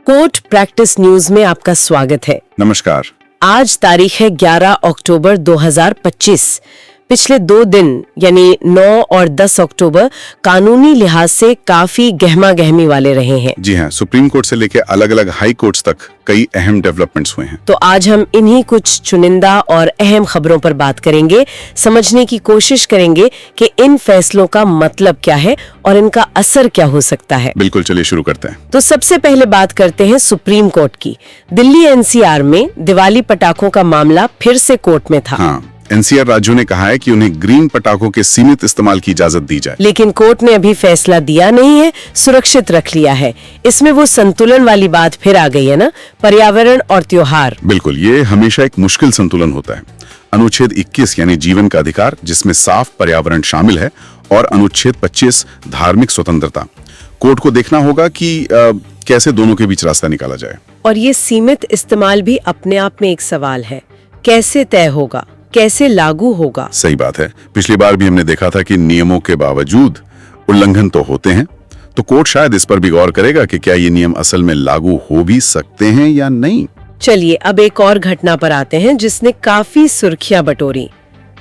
Court practice news में आपका स्वागत है। नमस्कार। आज तारीख है 11 अक्टूबर 2025। पिछले 2 दिन यानी 9 और 10 अक्टूबर कानूनी लिहाज से काफी गहमा गहमी वाले रहे हैं। जी हाँ, सुप्रीम कोर्ट से लेकर अलग अलग हाई कोर्ट्स तक कई अहम डेवलपमेंट्स हुए हैं। तो आज हम इन्हीं कुछ चुनिंदा और अहम खबरों पर बात करेंगे, समझने की कोशिश करेंगे कि इन फैसलों का मतलब क्या है और इनका असर क्या हो सकता है। बिल्कुल, चलिए शुरू करते हैं। तो सबसे पहले बात करते हैं सुप्रीम कोर्ट की। दिल्ली एनसीआर में दिवाली पटाखों का मामला फिर से कोर्ट में था। हाँ, एनसीआर राज्यों ने कहा है कि उन्हें ग्रीन पटाखों के सीमित इस्तेमाल की इजाजत दी जाए, लेकिन कोर्ट ने अभी फैसला दिया नहीं है, सुरक्षित रख लिया है। इसमें वो संतुलन वाली बात फिर आ गई है ना, पर्यावरण और त्योहार। बिल्कुल, ये हमेशा एक मुश्किल संतुलन होता है। अनुच्छेद 21 यानी जीवन का अधिकार, जिसमें साफ पर्यावरण शामिल है, और अनुच्छेद 25 धार्मिक स्वतंत्रता। कोर्ट को देखना होगा कि कैसे दोनों के बीच रास्ता निकाला जाए। और ये सीमित इस्तेमाल भी अपने आप में एक सवाल है, कैसे तय होगा, कैसे लागू होगा। सही बात है, पिछली बार भी हमने देखा था कि नियमों के बावजूद उल्लंघन तो होते हैं। तो कोर्ट शायद इस पर भी गौर करेगा कि क्या ये नियम असल में लागू हो भी सकते हैं या नहीं। चलिए अब एक और घटना पर आते हैं जिसने काफी सुर्खियां बटोरी।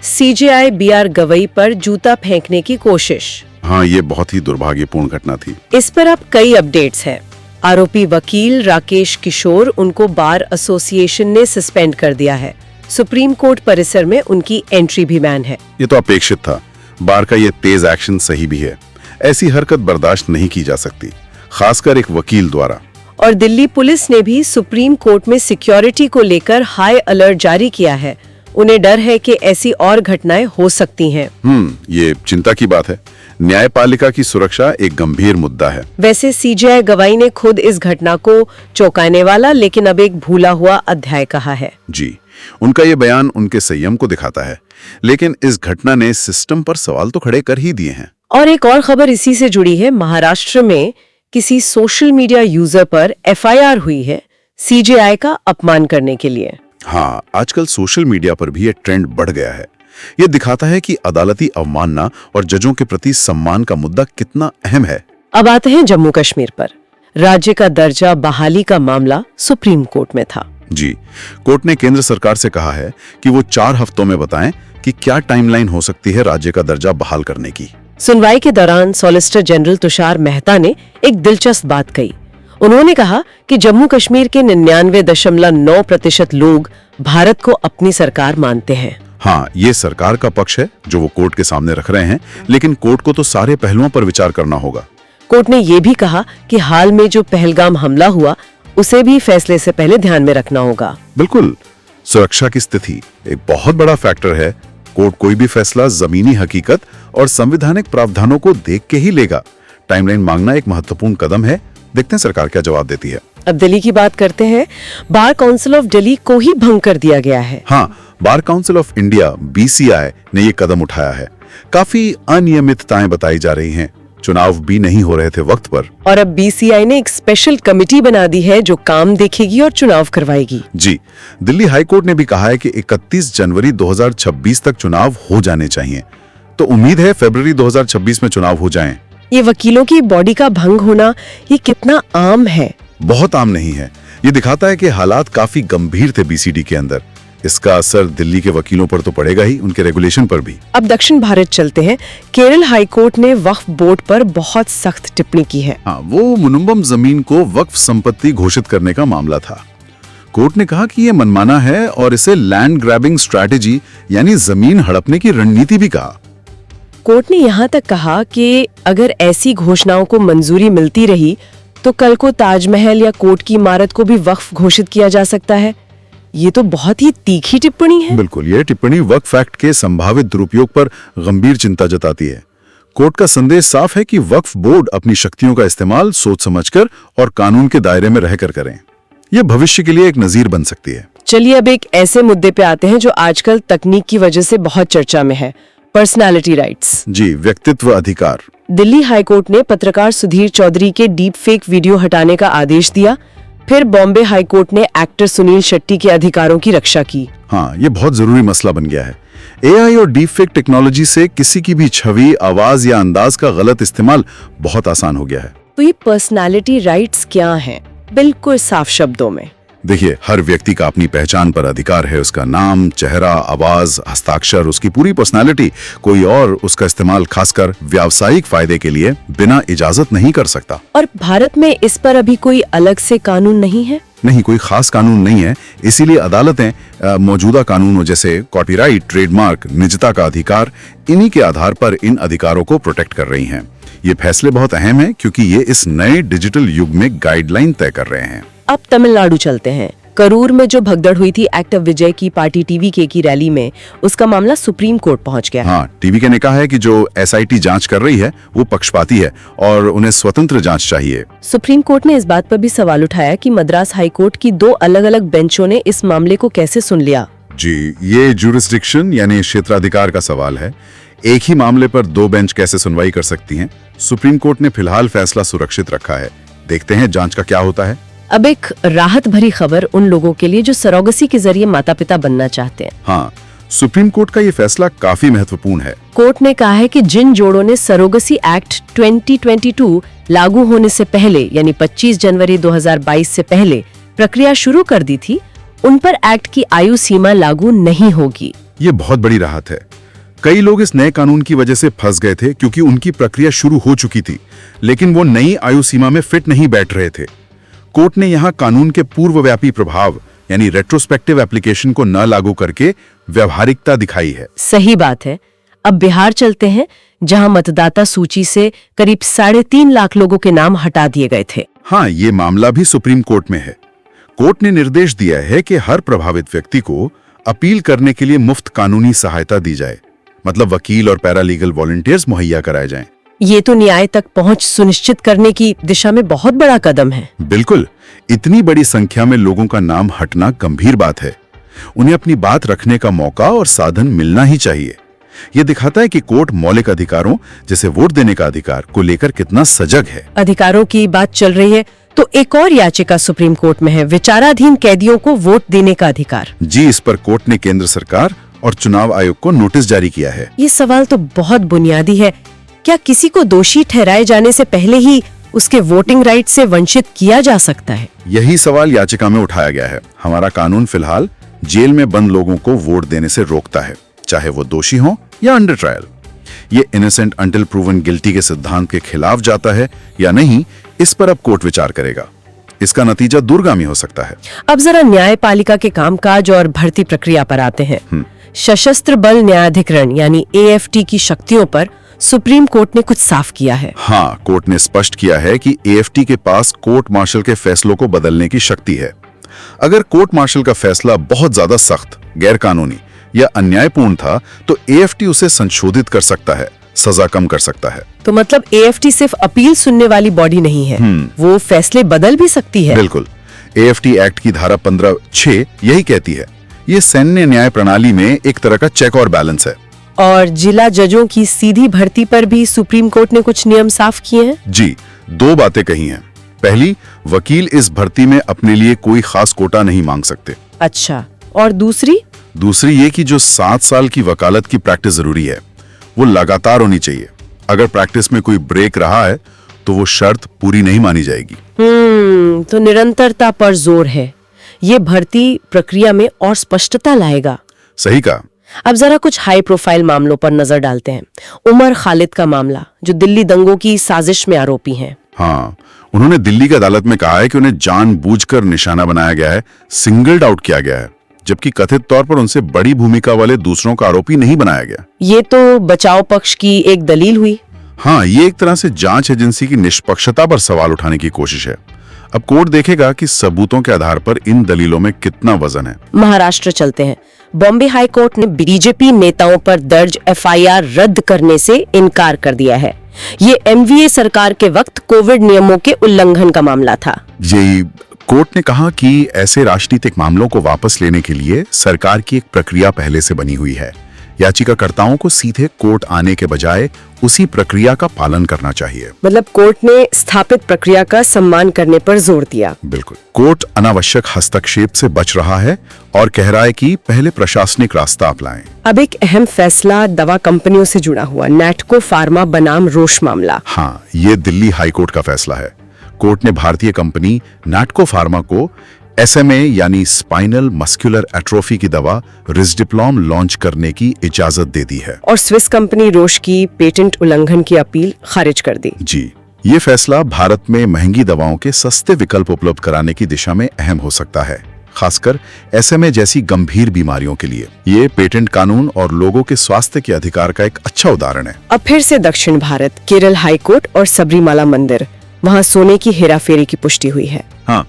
सीजेआई बीआर गवई पर जूता फेंकने की कोशिश। हाँ, ये बहुत ही दुर्भाग्यपूर्ण घटना थी। इस पर अब कई अपडेट्स हैं। आरोपी वकील राकेश किशोर, उनको बार एसोसिएशन ने सस्पेंड कर दिया है। सुप्रीम कोर्ट परिसर में उनकी एंट्री भी बैन है। ये तो अपेक्षित था। बार का ये तेज एक्शन सही भी है। ऐसी हरकत बर्दाश्त नहीं की जा सकती, खासकर एक वकील द्वारा। और दिल्ली पुलिस ने भी सुप्रीम कोर्ट में सिक्योरिटी को लेकर हाई अलर्ट जारी किया है। उन्हें डर है कि ऐसी और घटनाएं हो सकती हैं। ये चिंता की बात है। न्यायपालिका की सुरक्षा एक गंभीर मुद्दा है। वैसे सीजेआई गवाई ने खुद इस घटना को चौंकाने वाला लेकिन अब एक भूला हुआ अध्याय कहा है। जी, उनका ये बयान उनके संयम को दिखाता है, लेकिन इस घटना ने सिस्टम पर सवाल तो खड़े कर ही दिए हैं। और एक और खबर इसी से जुड़ी है। महाराष्ट्र में किसी सोशल मीडिया यूजर पर एफआईआर हुई है सीजेआई का अपमान करने के लिए। हाँ, आजकल सोशल मीडिया पर भी ये ट्रेंड बढ़ गया है। ये दिखाता है कि अदालती अवमानना और जजों के प्रति सम्मान का मुद्दा कितना अहम है। अब आते हैं जम्मू कश्मीर पर। राज्य का दर्जा बहाली का मामला सुप्रीम कोर्ट में था। जी, कोर्ट ने केंद्र सरकार से कहा है कि वो 4 हफ्तों में बताएं कि क्या टाइमलाइन हो सकती है राज्य का दर्जा बहाल करने की। सुनवाई के दौरान सॉलिसिटर जनरल तुषार मेहता ने एक दिलचस्प बात कही। उन्होंने कहा कि जम्मू कश्मीर के 99.9% लोग भारत को अपनी सरकार मानते हैं। हाँ, ये सरकार का पक्ष है जो वो कोर्ट के सामने रख रहे हैं, लेकिन कोर्ट को तो सारे पहलुओं पर विचार करना होगा। कोर्ट ने ये भी कहा कि हाल में जो पहलगाम हमला हुआ उसे भी फैसले से पहले ध्यान में रखना होगा। बिल्कुल, सुरक्षा की स्थिति एक बहुत बड़ा फैक्टर है। कोर्ट कोई भी फैसला जमीनी हकीकत और संवैधानिक प्रावधानों को देख के ही लेगा। टाइमलाइन मांगना एक महत्वपूर्ण कदम है। देखते हैं सरकार क्या जवाब देती है। अब दिल्ली की बात करते हैं। बार काउंसिल ऑफ दिल्ली को ही भंग कर दिया गया है। हाँ, bar council of India BCI ने ये कदम उठाया है। काफी अनियमितताएं बताई जा रही हैं। चुनाव भी नहीं हो रहे थे वक्त पर, और अब बीसीआई ने एक स्पेशल कमेटी बना दी है जो काम देखेगी और चुनाव करवाएगी। जी, दिल्ली हाई कोर्ट ने भी कहा है कि 31 जनवरी 2026 तक चुनाव हो जाने चाहिए। तो उम्मीद है फरवरी 2026 में चुनाव हो जाएं। ये वकीलों की बॉडी का भंग होना ये कितना आम है? बहुत आम नहीं है। ये दिखाता है कि हालात काफी गंभीर थे बीसीडी के अंदर। इसका असर दिल्ली के वकीलों पर तो पड़ेगा ही, उनके रेगुलेशन पर भी। अब दक्षिण भारत चलते हैं। केरल हाई कोर्ट ने वक्फ बोर्ड पर बहुत सख्त टिप्पणी की है। हाँ, वो मुनुम्बम जमीन को वक्फ संपत्ति घोषित करने का मामला था। कोर्ट ने कहा कि ये मनमाना है और इसे लैंड ग्रैबिंग स्ट्रैटेजी यानी जमीन हड़पने की रणनीति भी कहा। कोर्ट ने यहाँ तक कहा कि अगर ऐसी घोषणाओं को मंजूरी मिलती रही तो कल को ताजमहल या कोर्ट की इमारत को भी वक्फ घोषित किया जा सकता है। ये तो बहुत ही तीखी टिप्पणी है। बिल्कुल, ये टिप्पणी वक्फ एक्ट के संभावित दुरुपयोग पर गंभीर चिंता जताती है। कोर्ट का संदेश साफ है कि वक्फ बोर्ड अपनी शक्तियों का इस्तेमाल सोच समझकर और कानून के दायरे में रहकर करें। ये भविष्य के लिए एक नजीर बन सकती है। चलिए अब एक ऐसे मुद्दे पे आते हैं जो आजकल तकनीक की वजह से बहुत चर्चा में है, पर्सनालिटी राइट्स। जी, व्यक्तित्व अधिकार। दिल्ली हाईकोर्ट ने पत्रकार सुधीर चौधरी के डीप फेक वीडियो हटाने का आदेश दिया। फिर बॉम्बे हाईकोर्ट ने एक्टर सुनील शेट्टी के अधिकारों की रक्षा की। हाँ, ये बहुत जरूरी मसला बन गया है। एआई और डीप फेक टेक्नोलॉजी से किसी की भी छवि, आवाज या अंदाज का गलत इस्तेमाल बहुत आसान हो गया है। तो ये पर्सनालिटी राइट्स क्या हैं? बिल्कुल साफ शब्दों में। देखिए, हर व्यक्ति का अपनी पहचान पर अधिकार है। उसका नाम, चेहरा, आवाज, हस्ताक्षर, उसकी पूरी पर्सनालिटी कोई और उसका इस्तेमाल खासकर व्यावसायिक फायदे के लिए बिना इजाजत नहीं कर सकता। और भारत में इस पर अभी कोई अलग से कानून नहीं है? नहीं, कोई खास कानून नहीं है। इसीलिए अदालतें मौजूदा कानूनों जैसे कॉपीराइट, ट्रेडमार्क, निजता का अधिकार, इन्हीं के आधार पर इन अधिकारों को प्रोटेक्ट कर रही हैं। ये फैसले बहुत अहम हैं क्योंकि ये इस नए डिजिटल युग में गाइडलाइन तय कर रहे हैं। अब तमिलनाडु चलते हैं। करूर में जो भगदड़ हुई थी एक्टर विजय की पार्टी टीवीके की रैली में, उसका मामला सुप्रीम कोर्ट पहुंच गया। हाँ, टीवीके ने कहा है कि जो एसआईटी जांच कर रही है वो पक्षपाती है और उन्हें स्वतंत्र जांच चाहिए। सुप्रीम कोर्ट ने इस बात पर भी सवाल उठाया कि मद्रास हाई कोर्ट की 2 अलग-अलग बेंचों ने इस मामले को कैसे सुन लिया। जी, ये ज्यूरिसडिक्शन यानी क्षेत्राधिकार का सवाल है। एक ही मामले पर 2 बेंच कैसे सुनवाई कर सकती हैं? सुप्रीम कोर्ट ने फिलहाल फैसला सुरक्षित रखा है। देखते हैं जांच का क्या होता है। अब एक राहत भरी खबर उन लोगों के लिए जो सरोगसी के जरिए माता पिता बनना चाहते हैं। हाँ, सुप्रीम कोर्ट का ये फैसला काफी महत्वपूर्ण है। कोर्ट ने कहा है कि जिन जोड़ों ने सरोगसी एक्ट 2022 लागू होने से पहले यानी 25 जनवरी 2022 से पहले प्रक्रिया शुरू कर दी थी, उन पर एक्ट की आयु सीमा लागू नहीं होगी। ये बहुत बड़ी राहत है। कई लोग इस नए कानून की वजह से फंस गए थे क्योंकि उनकी प्रक्रिया शुरू हो चुकी थी, लेकिन वो नई आयु सीमा में फिट नहीं बैठ रहे थे। कोर्ट ने यहाँ कानून के पूर्वव्यापी प्रभाव यानी रेट्रोस्पेक्टिव एप्लीकेशन को न लागू करके व्यवहारिकता दिखाई है। सही बात है। अब बिहार चलते हैं, जहां मतदाता सूची से करीब 3.5 लाख लोगों के नाम हटा दिए गए थे। हाँ, ये मामला भी सुप्रीम कोर्ट में है। कोर्ट ने निर्देश दिया है कि हर प्रभावित व्यक्ति को अपील करने के लिए मुफ्त कानूनी सहायता दी जाए, मतलब वकील और पैरालीगल वॉलंटियर्स मुहैया कराए जाएं। ये तो न्याय तक पहुंच सुनिश्चित करने की दिशा में बहुत बड़ा कदम है। बिल्कुल, इतनी बड़ी संख्या में लोगों का नाम हटना गंभीर बात है। उन्हें अपनी बात रखने का मौका और साधन मिलना ही चाहिए। ये दिखाता है कि कोर्ट मौलिक अधिकारों जैसे वोट देने का अधिकार को लेकर कितना सजग है। अधिकारों की बात चल रही है तो एक और याचिका सुप्रीम कोर्ट में है, विचाराधीन कैदियों को वोट देने का अधिकार। जी, इस पर कोर्ट ने केंद्र सरकार और चुनाव आयोग को नोटिस जारी किया है। ये सवाल तो बहुत बुनियादी है। क्या किसी को दोषी ठहराए जाने से पहले ही उसके वोटिंग राइट से वंचित किया जा सकता है? यही सवाल याचिका में उठाया गया है। हमारा कानून फिलहाल जेल में बंद लोगों को वोट देने से रोकता है, चाहे वो दोषी हो या अंडर ट्रायल। ये इनोसेंट अंटिल प्रूवन गिल्टी के सिद्धांत के खिलाफ जाता है या नहीं, इस पर अब कोर्ट विचार करेगा। इसका नतीजा दूरगामी हो सकता है। अब जरा न्यायपालिका के कामकाज और भर्ती प्रक्रिया पर आते हैं। सशस्त्र बल न्यायाधिकरण यानी AFT की शक्तियों पर सुप्रीम कोर्ट ने कुछ साफ किया है। हाँ, कोर्ट ने स्पष्ट किया है कि AFT के पास कोर्ट मार्शल के फैसलों को बदलने की शक्ति है। अगर कोर्ट मार्शल का फैसला बहुत ज्यादा सख्त, गैरकानूनी या अन्यायपूर्ण था तो AFT उसे संशोधित कर सकता है, सजा कम कर सकता है। तो मतलब AFT सिर्फ अपील सुनने वाली बॉडी नहीं है, वो फैसले बदल भी सकती है। बिल्कुल, AFT एक्ट की धारा 15(6) यही कहती है। ये सैन्य न्याय प्रणाली में एक तरह का चेक और बैलेंस है। और जिला जजों की सीधी भर्ती पर भी सुप्रीम कोर्ट ने कुछ नियम साफ किए हैं। जी, 2 बातें कही हैं। पहली, वकील इस भर्ती में अपने लिए कोई खास कोटा नहीं मांग सकते। अच्छा, और दूसरी ये कि जो 7 साल की वकालत की प्रैक्टिस जरूरी है वो लगातार होनी चाहिए। अगर प्रैक्टिस में कोई ब्रेक रहा है तो वो शर्त पूरी नहीं मानी जाएगी। तो निरंतरता पर जोर है। ये भर्ती प्रक्रिया में और स्पष्टता लाएगा। सही कहा। अब जरा कुछ हाई प्रोफाइल मामलों पर नजर डालते हैं। उमर खालिद का मामला, जो दिल्ली दंगों की साजिश में आरोपी हैं। हाँ, उन्होंने दिल्ली की अदालत में कहा है कि उन्हें जानबूझकर निशाना बनाया गया है, सिंगल्ड आउट किया गया है, जबकि कथित तौर पर उनसे बड़ी भूमिका वाले दूसरों का आरोपी नहीं बनाया गया। ये तो बचाव पक्ष की एक दलील हुई। हाँ, ये एक तरह से जांच एजेंसी की निष्पक्षता पर सवाल उठाने की कोशिश है। अब कोर्ट देखेगा कि सबूतों के आधार पर इन दलीलों में कितना वजन है। महाराष्ट्र चलते हैं। बॉम्बे हाई कोर्ट ने बीजेपी नेताओं पर दर्ज FIR रद्द करने से इनकार कर दिया है। ये MVA सरकार के वक्त कोविड नियमों के उल्लंघन का मामला था। जी, कोर्ट ने कहा कि ऐसे राजनीतिक मामलों को वापस लेने के लिए सरकार की एक प्रक्रिया पहले से बनी हुई है। याचिकाकर्ताओं को सीधे कोर्ट आने के बजाय उसी प्रक्रिया का पालन करना चाहिए। मतलब कोर्ट ने स्थापित प्रक्रिया का सम्मान करने पर जोर दिया। बिल्कुल, कोर्ट अनावश्यक हस्तक्षेप से बच रहा है और कह रहा है कि पहले प्रशासनिक रास्ता अपनाएं। अब एक अहम फैसला दवा कंपनियों से जुड़ा हुआ, नैटको फार्मा बनाम रोश मामला। हाँ, ये दिल्ली हाईकोर्ट का फैसला है। कोर्ट ने भारतीय कंपनी नैटको फार्मा को SMA यानी स्पाइनल मस्कुलर एट्रोफी की दवा रिस्डिप्लॉम लॉन्च करने की इजाजत दे दी है। और स्विस कंपनी रोश की पेटेंट उल्लंघन की अपील खारिज कर दी। जी, ये फैसला भारत में महंगी दवाओं के सस्ते विकल्प उपलब्ध कराने की दिशा में अहम हो सकता है, खासकर SMA जैसी गंभीर बीमारियों के लिए। ये पेटेंट कानून और लोगों के स्वास्थ्य के अधिकार का एक अच्छा उदाहरण है। अब फिर से दक्षिण भारत, केरल हाईकोर्ट और सबरीमाला मंदिर, वहाँ सोने की हेराफेरी की पुष्टि हुई है। हाँ,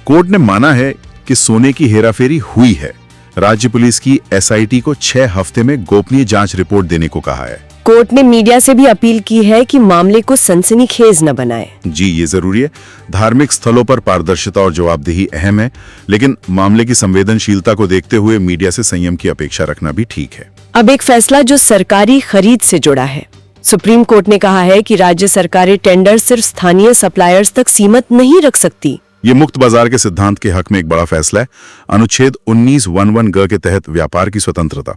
कोर्ट ने माना है कि सोने की हेराफेरी हुई है। राज्य पुलिस की SIT को 6 हफ्ते में गोपनीय जांच रिपोर्ट देने को कहा है। कोर्ट ने मीडिया से भी अपील की है कि मामले को सनसनीखेज न बनाए। जी, ये जरूरी है। धार्मिक स्थलों पर पारदर्शिता और जवाबदेही अहम है, लेकिन मामले की संवेदनशीलता को देखते हुए मीडिया से संयम की अपेक्षा रखना भी ठीक है। अब एक फैसला जो सरकारी खरीद से जुड़ा है। सुप्रीम कोर्ट ने कहा है कि राज्य सरकारें टेंडर सिर्फ स्थानीय सप्लायर्स तक सीमित नहीं रख सकती। ये मुक्त बाजार के सिद्धांत के हक में एक बड़ा फैसला है। अनुच्छेद 19(1)(ग) के तहत व्यापार की स्वतंत्रता।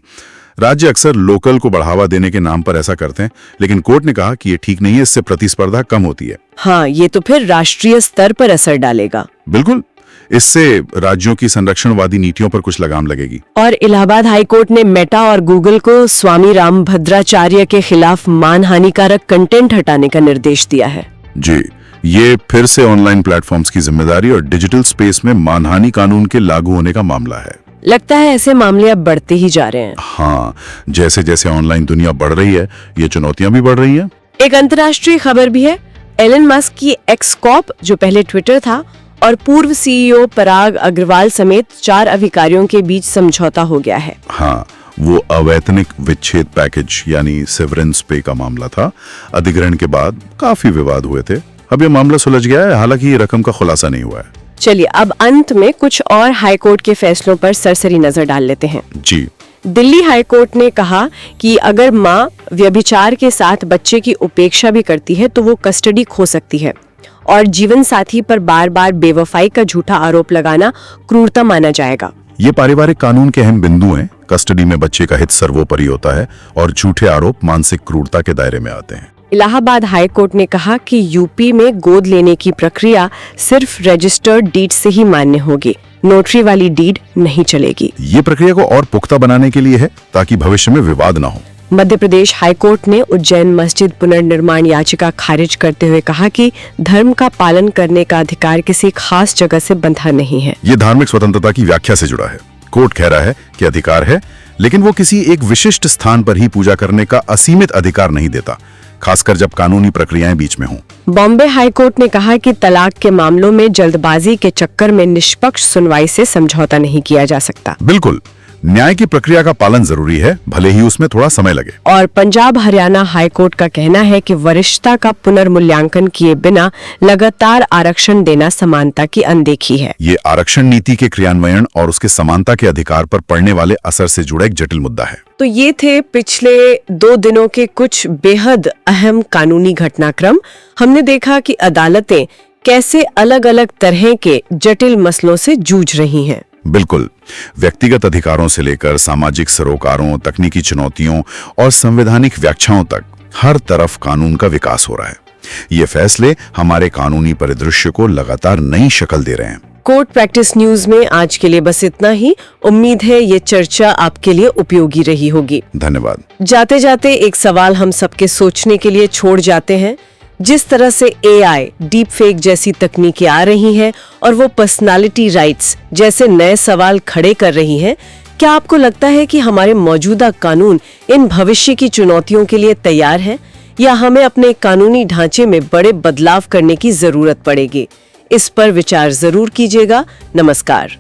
राज्य अक्सर लोकल को बढ़ावा देने के नाम पर ऐसा करते हैं, लेकिन कोर्ट ने कहा कि ये ठीक नहीं है, इससे प्रतिस्पर्धा कम होती है। हाँ, ये तो फिर राष्ट्रीय स्तर पर असर डालेगा। बिल्कुल, इससे राज्यों की संरक्षणवादी नीतियों पर कुछ लगाम लगेगी। और इलाहाबाद हाईकोर्ट ने मेटा और गूगल को स्वामी रामभद्राचार्य के खिलाफ मानहानिकारक कंटेंट हटाने का निर्देश दिया है। जी, ये फिर से ऑनलाइन प्लेटफॉर्म्स की जिम्मेदारी और डिजिटल स्पेस में मानहानि कानून के लागू होने का मामला है। लगता है ऐसे मामले अब बढ़ते ही जा रहे हैं। हाँ, जैसे जैसे ऑनलाइन दुनिया बढ़ रही है, ये चुनौतियां भी बढ़ रही हैं। एक अंतर्राष्ट्रीय खबर भी है। एलन मस्क की एक्स कॉर्प, जो पहले ट्विटर था, और पूर्व CEO पराग अग्रवाल समेत 4 अधिकारियों के बीच समझौता हो गया है। हाँ, वो अवैतनिक विच्छेद पैकेज यानी सेवरेंस पे का मामला था। अधिग्रहण के बाद काफी विवाद हुए थे। अब ये मामला सुलझ गया है, हालांकि ये रकम का खुलासा नहीं हुआ है। चलिए अब अंत में कुछ और हाईकोर्ट के फैसलों पर सरसरी नजर डाल लेते हैं। जी, दिल्ली हाईकोर्ट ने कहा कि अगर मां व्यभिचार के साथ बच्चे की उपेक्षा भी करती है तो वो कस्टडी खो सकती है, और जीवन साथी पर बार बार बेवफाई का झूठा आरोप लगाना क्रूरता माना जाएगा। ये पारिवारिक कानून के अहम बिंदु हैं। कस्टडी में बच्चे का हित सर्वोपरि होता है और झूठे आरोप मानसिक क्रूरता के दायरे में आते हैं। इलाहाबाद हाईकोर्ट ने कहा कि यूपी में गोद लेने की प्रक्रिया सिर्फ रजिस्टर्ड डीड से ही मान्य होगी, नोटरी वाली डीड नहीं चलेगी। ये प्रक्रिया को और पुख्ता बनाने के लिए है ताकि भविष्य में विवाद न हो। मध्य प्रदेश हाईकोर्ट ने उज्जैन मस्जिद पुनर्निर्माण याचिका खारिज करते हुए कहा कि धर्म का पालन करने का अधिकार किसी खास जगह से बंधा नहीं है। ये धार्मिक स्वतंत्रता की व्याख्या से जुड़ा है। कोर्ट कह रहा है कि अधिकार है, लेकिन वो किसी एक विशिष्ट स्थान पर ही पूजा करने का असीमित अधिकार नहीं देता, खासकर जब कानूनी प्रक्रियाएं बीच में हों। बॉम्बे हाईकोर्ट ने कहा कि तलाक के मामलों में जल्दबाजी के चक्कर में निष्पक्ष सुनवाई से समझौता नहीं किया जा सकता। बिल्कुल, न्याय की प्रक्रिया का पालन जरूरी है, भले ही उसमें थोड़ा समय लगे। और पंजाब हरियाणा हाईकोर्ट का कहना है कि वरिष्ठता का पुनर्मूल्यांकन किए बिना लगातार आरक्षण देना समानता की अनदेखी है। ये आरक्षण नीति के क्रियान्वयन और उसके समानता के अधिकार पर पड़ने वाले असर से जुड़ा एक जटिल मुद्दा है। तो ये थे पिछले 2 दिनों के कुछ बेहद अहम कानूनी घटनाक्रम। हमने देखा कि अदालतें कैसे अलग अलग तरह के जटिल मसलों से जूझ रही हैं। बिल्कुल, व्यक्तिगत अधिकारों से लेकर सामाजिक सरोकारों, तकनीकी चुनौतियों और संवैधानिक व्याख्याओं तक हर तरफ कानून का विकास हो रहा है। ये फैसले हमारे कानूनी परिदृश्य को लगातार नई शक्ल दे रहे हैं। कोर्ट प्रैक्टिस न्यूज में आज के लिए बस इतना ही। उम्मीद है ये चर्चा आपके लिए उपयोगी रही होगी। धन्यवाद। जाते जाते एक सवाल हम सबके सोचने के लिए छोड़ जाते हैं। जिस तरह से AI, डीप फेक जैसी तकनीकें आ रही हैं और वो पर्सनालिटी राइट्स जैसे नए सवाल खड़े कर रही हैं, क्या आपको लगता है कि हमारे मौजूदा कानून इन भविष्य की चुनौतियों के लिए तैयार हैं, या हमें अपने कानूनी ढांचे में बड़े बदलाव करने की जरूरत पड़ेगी? इस पर विचार जरूर कीजिएगा। नमस्कार।